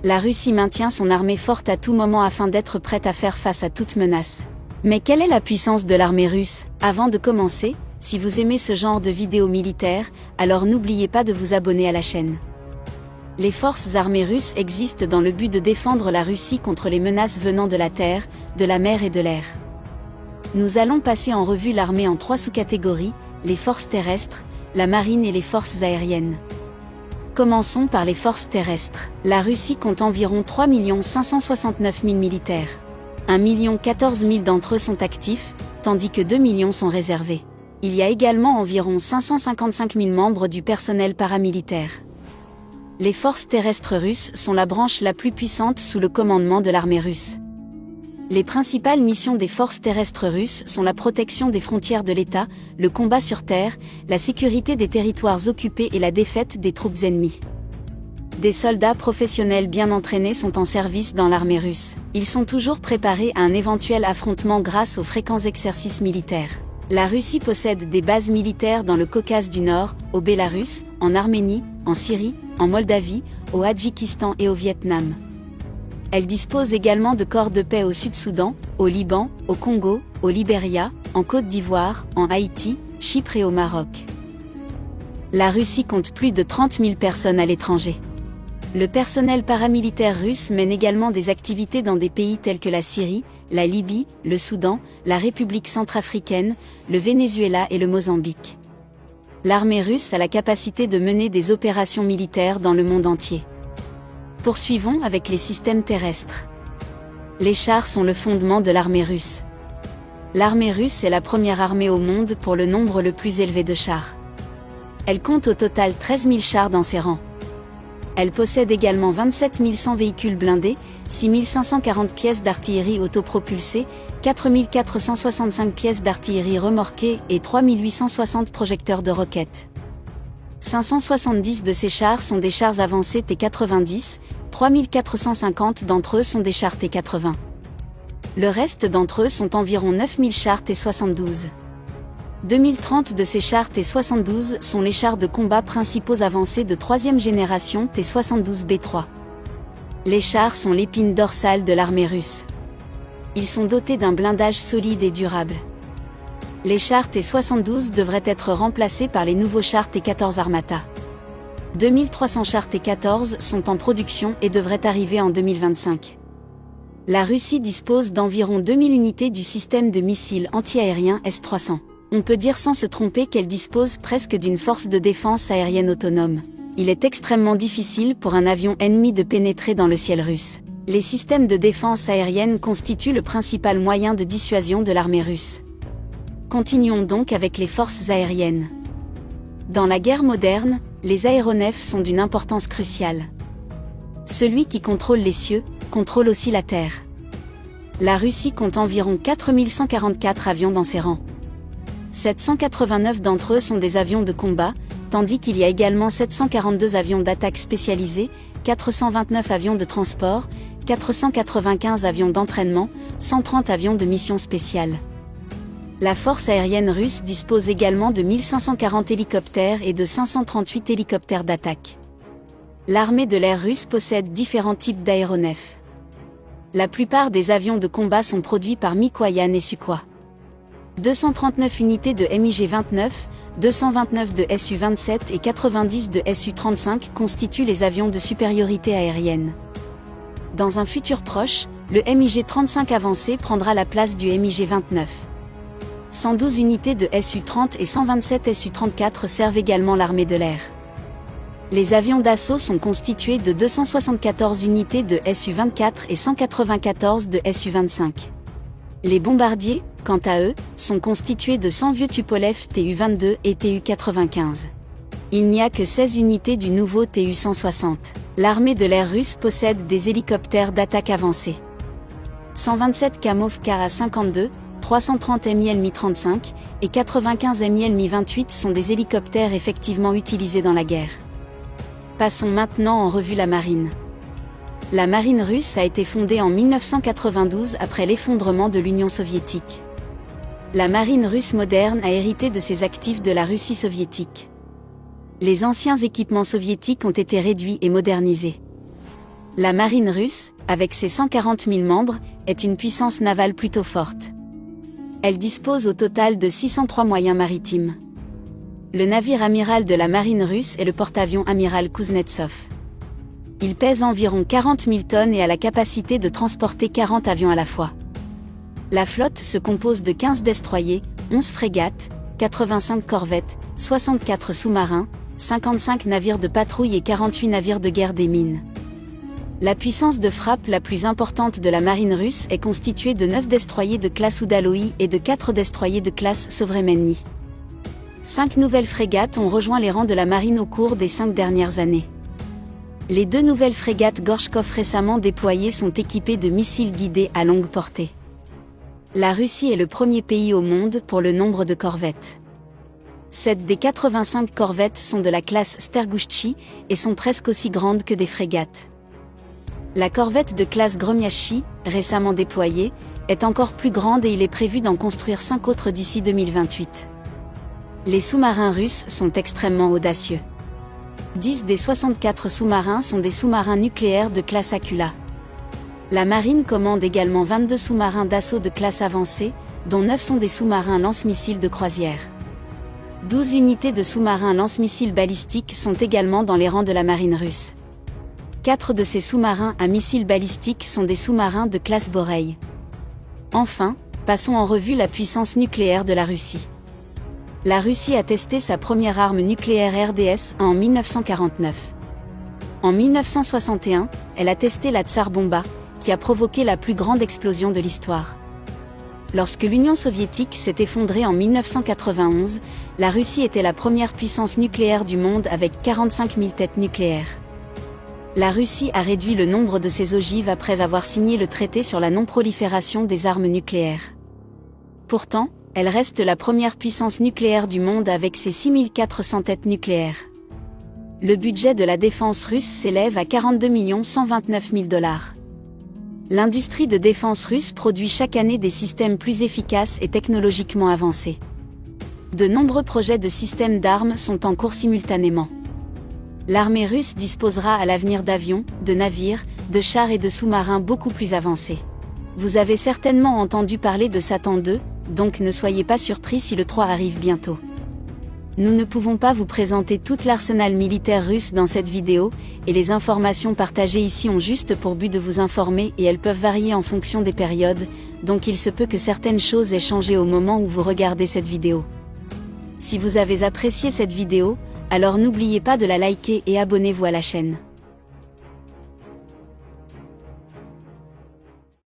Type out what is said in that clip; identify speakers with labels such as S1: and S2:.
S1: La Russie maintient son armée forte à tout moment afin d'être prête à faire face à toute menace. Mais quelle est la puissance de l'armée russe? Avant de commencer, si vous aimez ce genre de vidéos militaires, alors n'oubliez pas de vous abonner à la chaîne. Les forces armées russes existent dans le but de défendre la Russie contre les menaces venant de la terre, de la mer et de l'air. Nous allons passer en revue l'armée en 3 sous-catégories, les forces terrestres, la marine et les forces aériennes. Commençons par les forces terrestres. La Russie compte environ 3 569 000 militaires. 1 014 000 d'entre eux sont actifs, tandis que 2 millions sont réservés. Il y a également environ 555 000 membres du personnel paramilitaire. Les forces terrestres russes sont la branche la plus puissante sous le commandement de l'armée russe. Les principales missions des forces terrestres russes sont la protection des frontières de l'État, le combat sur terre, la sécurité des territoires occupés et la défaite des troupes ennemies. Des soldats professionnels bien entraînés sont en service dans l'armée russe. Ils sont toujours préparés à un éventuel affrontement grâce aux fréquents exercices militaires. La Russie possède des bases militaires dans le Caucase du Nord, au Bélarus, en Arménie, en Syrie, en Moldavie, au Tadjikistan et au Vietnam. Elle dispose également de corps de paix au Sud-Soudan, au Liban, au Congo, au Libéria, en Côte d'Ivoire, en Haïti, Chypre et au Maroc. La Russie compte plus de 30 000 personnes à l'étranger. Le personnel paramilitaire russe mène également des activités dans des pays tels que la Syrie, la Libye, le Soudan, la République centrafricaine, le Venezuela et le Mozambique. L'armée russe a la capacité de mener des opérations militaires dans le monde entier. Poursuivons avec les systèmes terrestres. Les chars sont le fondement de l'armée russe. L'armée russe est la première armée au monde pour le nombre le plus élevé de chars. Elle compte au total 13 000 chars dans ses rangs. Elle possède également 27 100 véhicules blindés, 6 540 pièces d'artillerie autopropulsée, 4 465 pièces d'artillerie remorquée et 3 860 projecteurs de roquettes. 570 de ces chars sont des chars avancés T-90, 3 450 d'entre eux sont des chars T-80. Le reste d'entre eux sont environ 9 000 chars T-72. 2030 de ces chars T-72 sont les chars de combat principaux avancés de 3e génération T-72B3. Les chars sont l'épine dorsale de l'armée russe. Ils sont dotés d'un blindage solide et durable. Les chars T-72 devraient être remplacés par les nouveaux chars T-14 Armata. 2300 chars T-14 sont en production et devraient arriver en 2025. La Russie dispose d'environ 2000 unités du système de missiles anti-aériens S-300. On peut dire sans se tromper qu'elle dispose presque d'une force de défense aérienne autonome. Il est extrêmement difficile pour un avion ennemi de pénétrer dans le ciel russe. Les systèmes de défense aérienne constituent le principal moyen de dissuasion de l'armée russe. Continuons donc avec les forces aériennes. Dans la guerre moderne, les aéronefs sont d'une importance cruciale. Celui qui contrôle les cieux, contrôle aussi la terre. La Russie compte environ 4144 avions dans ses rangs. 789 d'entre eux sont des avions de combat, tandis qu'il y a également 742 avions d'attaque spécialisés, 429 avions de transport, 495 avions d'entraînement, 130 avions de mission spéciale. La force aérienne russe dispose également de 1540 hélicoptères et de 538 hélicoptères d'attaque. L'armée de l'air russe possède différents types d'aéronefs. La plupart des avions de combat sont produits par Mikoyan et Sukhoi. 239 unités de MiG-29, 229 de Su-27 et 90 de Su-35 constituent les avions de supériorité aérienne. Dans un futur proche, le MiG-35 avancé prendra la place du MiG-29. 112 unités de Su-30 et 127 Su-34 servent également l'armée de l'air. Les avions d'assaut sont constitués de 274 unités de Su-24 et 194 de Su-25. Les bombardiers, quant à eux, sont constitués de 100 vieux Tupolev Tu-22 et Tu-95. Il n'y a que 16 unités du nouveau Tu-160. L'armée de l'air russe possède des hélicoptères d'attaque avancés. 127 Kamov Ka-52, 330 Mi-35 et 95 Mi-28 sont des hélicoptères effectivement utilisés dans la guerre. Passons maintenant en revue la marine. La marine russe a été fondée en 1992 après l'effondrement de l'Union soviétique. La marine russe moderne a hérité de ses actifs de la Russie soviétique. Les anciens équipements soviétiques ont été réduits et modernisés. La marine russe, avec ses 140 000 membres, est une puissance navale plutôt forte. Elle dispose au total de 603 moyens maritimes. Le navire amiral de la marine russe est le porte-avions amiral Kuznetsov. Il pèse environ 40 000 tonnes et a la capacité de transporter 40 avions à la fois. La flotte se compose de 15 destroyers, 11 frégates, 85 corvettes, 64 sous-marins, 55 navires de patrouille et 48 navires de guerre des mines. La puissance de frappe la plus importante de la marine russe est constituée de 9 destroyers de classe Udaloï et de 4 destroyers de classe Sovremenny. 5 nouvelles frégates ont rejoint les rangs de la marine au cours des 5 dernières années. Les 2 nouvelles frégates Gorchkov récemment déployées sont équipées de missiles guidés à longue portée. La Russie est le premier pays au monde pour le nombre de corvettes. 7 des 85 corvettes sont de la classe Stergouchtchi et sont presque aussi grandes que des frégates. La corvette de classe Gromyachi, récemment déployée, est encore plus grande et il est prévu d'en construire 5 autres d'ici 2028. Les sous-marins russes sont extrêmement audacieux. 10 des 64 sous-marins sont des sous-marins nucléaires de classe Akula. La marine commande également 22 sous-marins d'assaut de classe avancée, dont 9 sont des sous-marins lance-missiles de croisière. 12 unités de sous-marins lance-missiles balistiques sont également dans les rangs de la marine russe. 4 de ces sous-marins à missiles balistiques sont des sous-marins de classe Borei. Enfin, passons en revue la puissance nucléaire de la Russie. La Russie a testé sa première arme nucléaire RDS en 1949. En 1961, elle a testé la Tsar Bomba, qui a provoqué la plus grande explosion de l'histoire. Lorsque l'Union soviétique s'est effondrée en 1991, la Russie était la première puissance nucléaire du monde avec 45 000 têtes nucléaires. La Russie a réduit le nombre de ses ogives après avoir signé le traité sur la non-prolifération des armes nucléaires. Pourtant, elle reste la première puissance nucléaire du monde avec ses 6400 têtes nucléaires. Le budget de la défense russe s'élève à 42 129 000 $. L'industrie de défense russe produit chaque année des systèmes plus efficaces et technologiquement avancés. De nombreux projets de systèmes d'armes sont en cours simultanément. L'armée russe disposera à l'avenir d'avions, de navires, de chars et de sous-marins beaucoup plus avancés. Vous avez certainement entendu parler de Satan II, donc ne soyez pas surpris si le 3 arrive bientôt. Nous ne pouvons pas vous présenter tout l'arsenal militaire russe dans cette vidéo, et les informations partagées ici ont juste pour but de vous informer et elles peuvent varier en fonction des périodes, donc il se peut que certaines choses aient changé au moment où vous regardez cette vidéo. Si vous avez apprécié cette vidéo, alors n'oubliez pas de la liker et abonnez-vous à la chaîne.